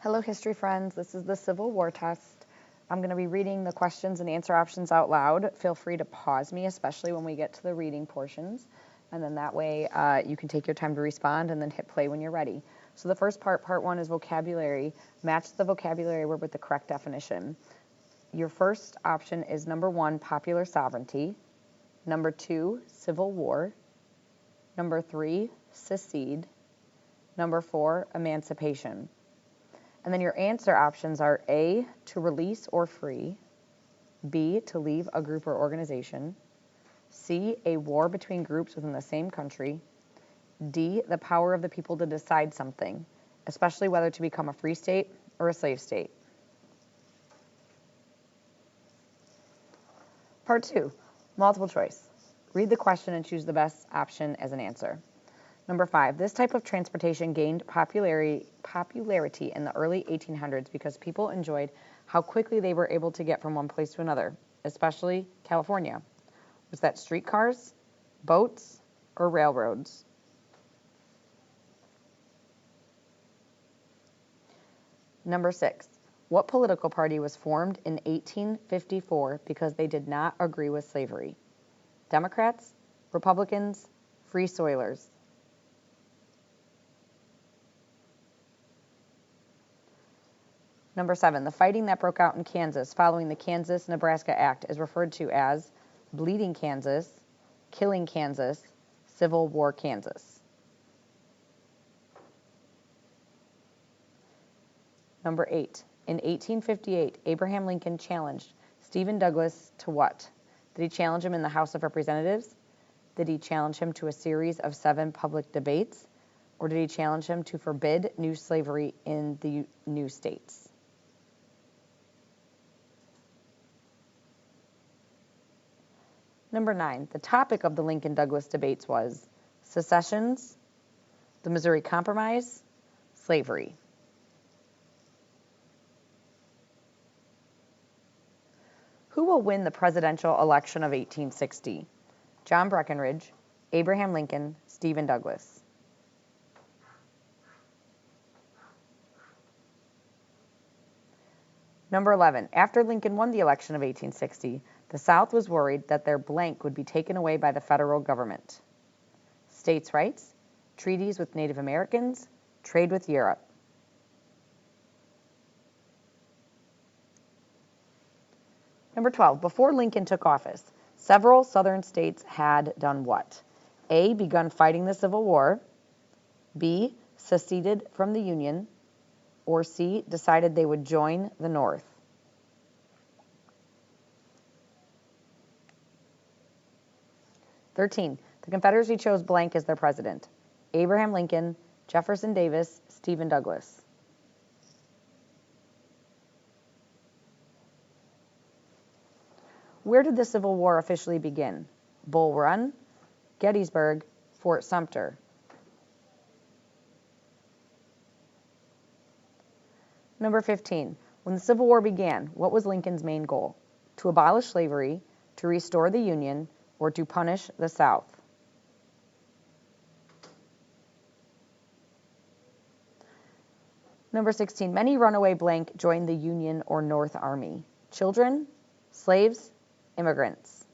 Hello, history friends. This is the Civil War test. I'm going to be reading the questions and answer options out loud. Feel free to pause me, especially when we get to the reading portions. And then that way you can take your time to respond and then hit play when you're ready. So the first part one, is vocabulary. Match the vocabulary word with the correct definition. Your first option is number 1, popular sovereignty. Number 2, civil war. Number 3, secede. Number 4, emancipation. And then your answer options are A, to release or free, B, to leave a group or organization, C, a war between groups within the same country, D, the power of the people to decide something, especially whether to become a free state or a slave state. Part 2, multiple choice. Read the question and choose the best option as an answer. Number 5, this type of transportation gained popularity in the early 1800s because people enjoyed how quickly they were able to get from one place to another, especially California. Was that streetcars, boats, or railroads? Number 6, what political party was formed in 1854 because they did not agree with slavery? Democrats, Republicans, Free Soilers. Number 7, the fighting that broke out in Kansas following the Kansas-Nebraska Act is referred to as Bleeding Kansas, Killing Kansas, Civil War Kansas. Number 8, in 1858, Abraham Lincoln challenged Stephen Douglas to what? Did he challenge him in the House of Representatives? Did he challenge him to a series of 7 public debates? Or did he challenge him to forbid new slavery in the new states? Number 9, the topic of the Lincoln-Douglas debates was secessions, the Missouri Compromise, slavery. Who will win the presidential election of 1860? John Breckinridge, Abraham Lincoln, Stephen Douglas. Number 11, after Lincoln won the election of 1860, the South was worried that their blank would be taken away by the federal government. States' rights, treaties with Native Americans, trade with Europe. Number 12, before Lincoln took office, several southern states had done what? A, begun fighting the Civil War, B, seceded from the Union, or C, decided they would join the North. '13, the Confederacy chose blank as their president. Abraham Lincoln, Jefferson Davis, Stephen Douglas. Where did the Civil War officially begin? Bull Run, Gettysburg, Fort Sumter. Number 15, when the Civil War began, what was Lincoln's main goal? To abolish slavery, to restore the Union, or to punish the South? Number 16, many runaway blank joined the Union or North Army. Children, slaves, immigrants.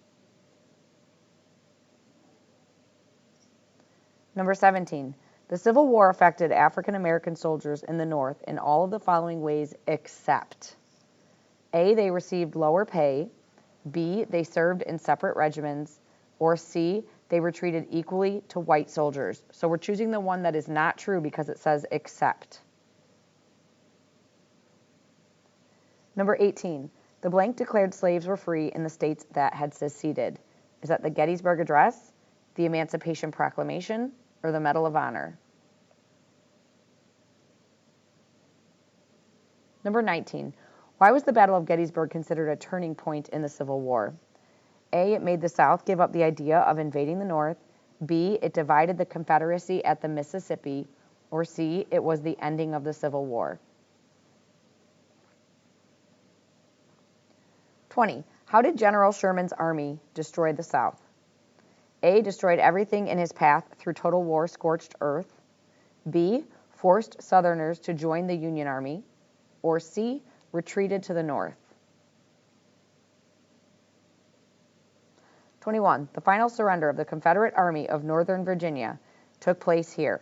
Number 17, the Civil War affected African American soldiers in the North in all of the following ways except A, they received lower pay, B, they served in separate regiments, or C, they were treated equally to white soldiers. So we're choosing the one that is not true because it says except. Number 18, the blank declared slaves were free in the states that had seceded. Is that the Gettysburg Address, the Emancipation Proclamation, or the Medal of Honor? Number 19, why was the Battle of Gettysburg considered a turning point in the Civil War? A, it made the South give up the idea of invading the North. B, it divided the Confederacy at the Mississippi. Or C, it was the ending of the Civil War. 20, how did General Sherman's army destroy the South? A, destroyed everything in his path through total war, scorched earth. B, forced Southerners to join the Union Army. or C, retreated to the north? 21. The final surrender of the Confederate Army of Northern Virginia took place here.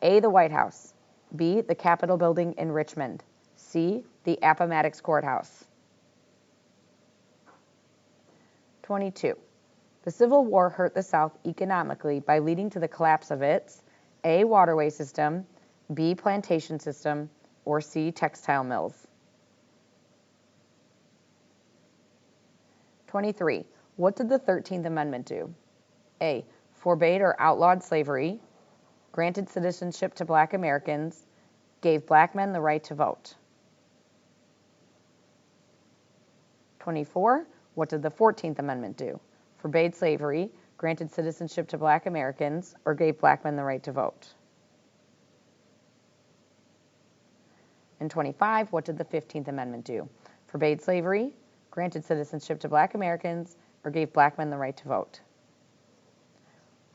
A, the White House. B, the Capitol Building in Richmond. C, the Appomattox Courthouse. 22. The Civil War hurt the South economically by leading to the collapse of its A, waterway system, B, plantation system, or C, textile mills. 23. What did the 13th Amendment do? A, forbade or outlawed slavery, granted citizenship to black Americans, gave black men the right to vote. 24. What did the 14th Amendment do? Forbade slavery, granted citizenship to black Americans, or gave black men the right to vote. And 25. What did the 15th Amendment do? Forbade slavery, granted citizenship to black Americans, or gave black men the right to vote.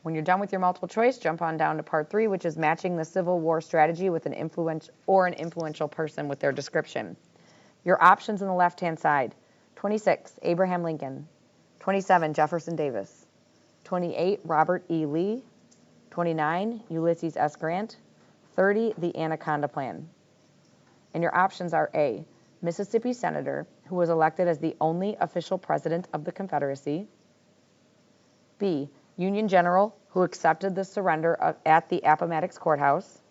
When you're done with your multiple choice, jump on down to part 3, which is matching the Civil War strategy with an influential person with their description. Your options on the left-hand side: 26, Abraham Lincoln; 27, Jefferson Davis; 28, Robert E. Lee; 29, Ulysses S. Grant; 30, the Anaconda Plan. And your options are A, Mississippi Senator, who was elected as the only official president of the Confederacy; B, Union General, who accepted the surrender at the Appomattox Courthouse;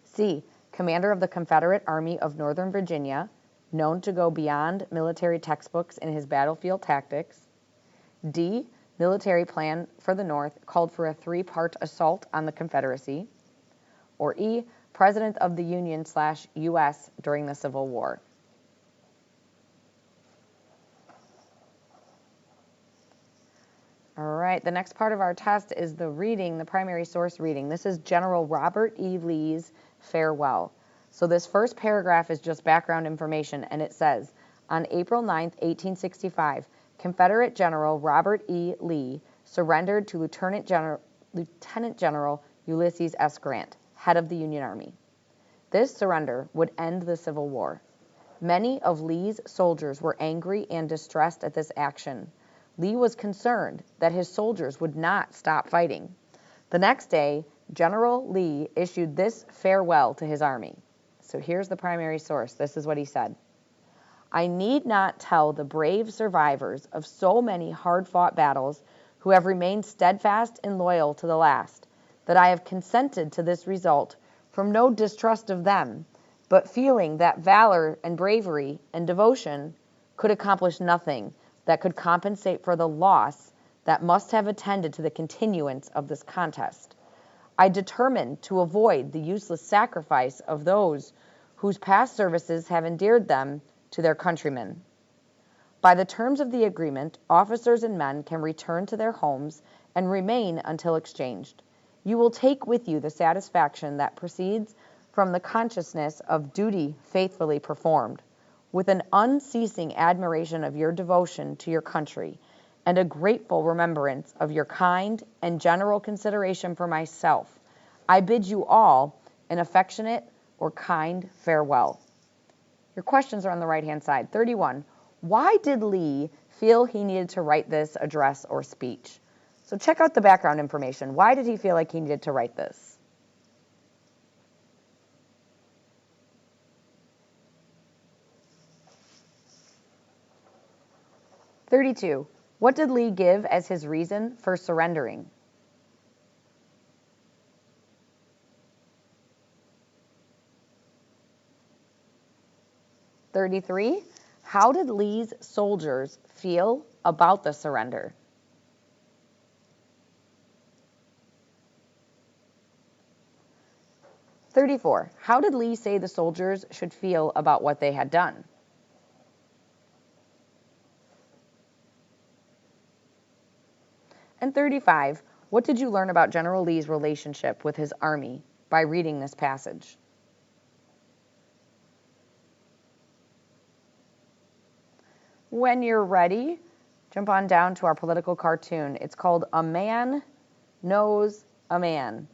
C, Commander of the Confederate Army of Northern Virginia, known to go beyond military textbooks in his battlefield tactics; D, Military Plan for the North, called for a 3-part assault on the Confederacy; or E, President of the Union/U.S. during the Civil War. All right, the next part of our test is the reading, the primary source reading. This is General Robert E. Lee's farewell. So this first paragraph is just background information, and it says, on April 9th, 1865, Confederate General Robert E. Lee surrendered to Lieutenant General Ulysses S. Grant, head of the Union Army. This surrender would end the Civil War. Many of Lee's soldiers were angry and distressed at this action. Lee was concerned that his soldiers would not stop fighting. The next day, General Lee issued this farewell to his army. So here's the primary source. This is what he said. I need not tell the brave survivors of so many hard-fought battles who have remained steadfast and loyal to the last, that I have consented to this result from no distrust of them, but feeling that valor and bravery and devotion could accomplish nothing that could compensate for the loss that must have attended to the continuance of this contest. I determined to avoid the useless sacrifice of those whose past services have endeared them to their countrymen. By the terms of the agreement, officers and men can return to their homes and remain until exchanged. You will take with you the satisfaction that proceeds from the consciousness of duty faithfully performed, with an unceasing admiration of your devotion to your country, and a grateful remembrance of your kind and general consideration for myself. I bid you all an affectionate or kind farewell. Your questions are on the right-hand side. 31. Why did Lee feel he needed to write this address or speech? So check out the background information. Why did he feel like he needed to write this? "32. What did Lee give as his reason for surrendering? "33. How did Lee's soldiers feel about the surrender? "34. How did Lee say the soldiers should feel about what they had done? And 35. What did you learn about General Lee's relationship with his army by reading this passage? When you're ready, jump on down to our political cartoon. It's called A Man Knows a Man,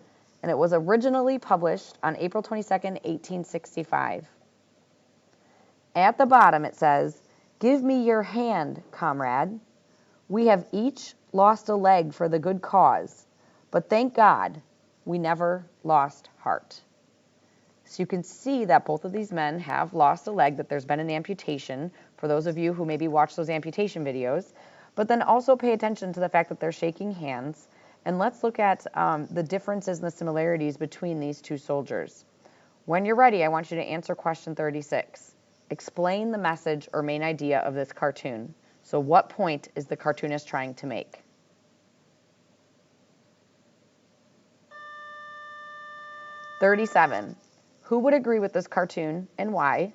and it was originally published on April 22nd, 1865. At the bottom it says, "Give me your hand, comrade. We have each lost a leg for the good cause, but thank God we never lost heart." So you can see that both of these men have lost a leg, that there's been an amputation, for those of you who maybe watch those amputation videos. But then also pay attention to the fact that they're shaking hands. And let's look at the differences and the similarities between these two soldiers. When you're ready, I want you to answer question 36. Explain the message or main idea of this cartoon. So what point is the cartoonist trying to make? "37. Who would agree with this cartoon and why?"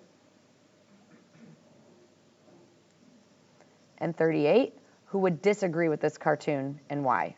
And 38. Who would disagree with this cartoon and why?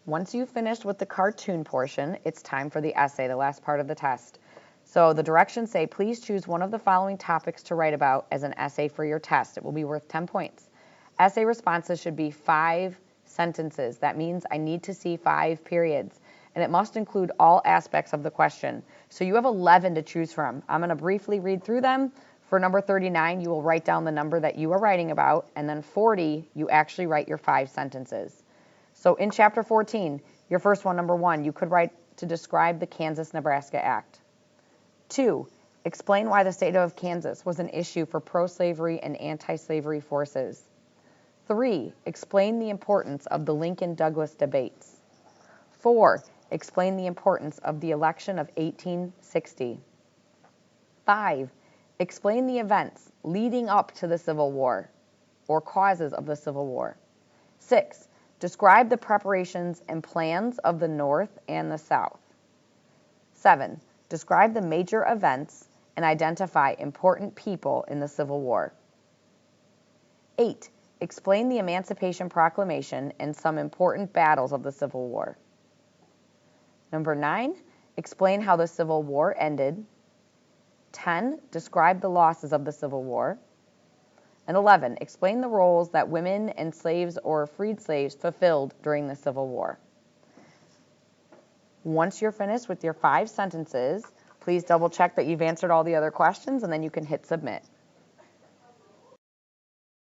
Once you've finished with the cartoon portion, it's time for the essay, the last part of the test. So the directions say, please choose one of the following topics to write about as an essay for your test. It will be worth 10 points. Essay responses should be 5 sentences. That means I need to see 5 periods. And it must include all aspects of the question. So you have 11 to choose from. I'm going to briefly read through them. For number 39, you will write down the number that you are writing about. And then 40, you actually write your 5 sentences. So in chapter 14, your first one, number 1, you could write to describe the Kansas-Nebraska Act. 2, explain why the state of Kansas was an issue for pro-slavery and anti-slavery forces. 3, explain the importance of the Lincoln-Douglas debates. 4, explain the importance of the election of 1860. 5, explain the events leading up to the Civil War or causes of the Civil War. 6, describe the preparations and plans of the North and the South. 7, describe the major events and identify important people in the Civil War. 8, explain the Emancipation Proclamation and some important battles of the Civil War. Number 9, explain how the Civil War ended. 10, describe the losses of the Civil War. And 11, explain the roles that women and slaves or freed slaves fulfilled during the Civil War. Once you're finished with your 5 sentences, please double check that you've answered all the other questions, and then you can hit submit.